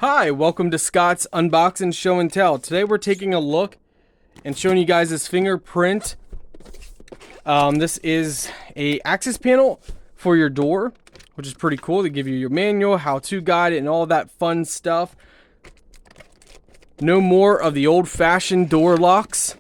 Hi, welcome to Scott's Unboxing Show and Tell. Today we're taking a look and showing you guys this Fingerprint. This is a access panel for your door, which is pretty cool. They give you your manual, how-to guide, and all that fun stuff. No more of the old-fashioned door locks.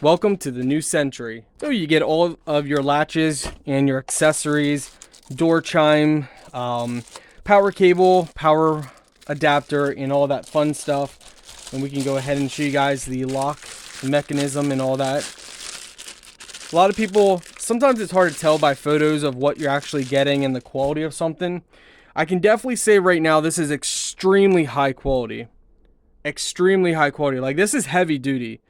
Welcome to the new century. So you get all of your latches and your accessories, door chime, power cable, power adapter, and all that fun stuff. And we can go ahead and show you guys the lock mechanism and all that. A lot of people, sometimes it's hard to tell by photos of what you're actually getting and the quality of something. I can definitely say right now this is extremely high quality. Extremely high quality. Like, this is heavy duty.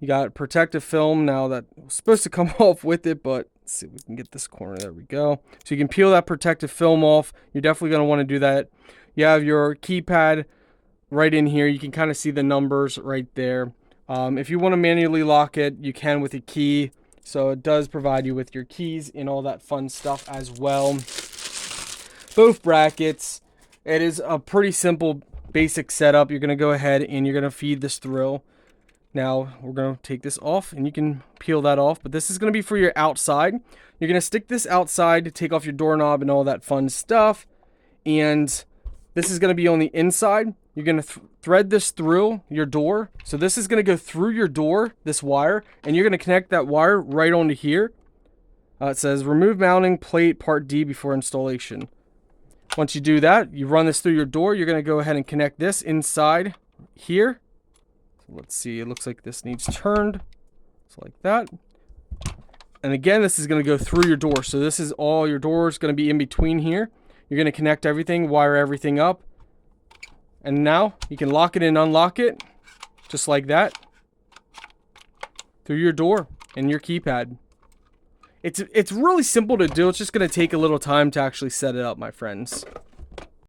You got protective film now that was supposed to come off with it, but let's see if we can get this corner. There we go. So you can peel that protective film off. You're definitely going to want to do that. You have your keypad right in here. You can kind of see the numbers right there. If you want to manually lock it, you can with a key. So it does provide you with your keys and all that fun stuff as well. Both brackets. It is a pretty simple, basic setup. You're going to go ahead and you're going to feed this through. Now we're going to take this off and you can peel that off. But this is going to be for your outside. You're going to stick this outside to take off your doorknob and all that fun stuff. And this is going to be on the inside. You're going to thread this through your door. So this is going to go through your door, this wire, and you're going to connect that wire right onto here. It says remove mounting plate part D before installation. Once you do that, you run this through your door. You're going to go ahead and connect this inside here. So let's see. It looks like this needs turned. So like that. And again, this is going to go through your door. So this is all your doors going to be in between here. You're going to connect everything, wire everything up. And now you can lock it and unlock it just like that through your door and your keypad. It's really simple to do. It's just going to take a little time to actually set it up, my friends.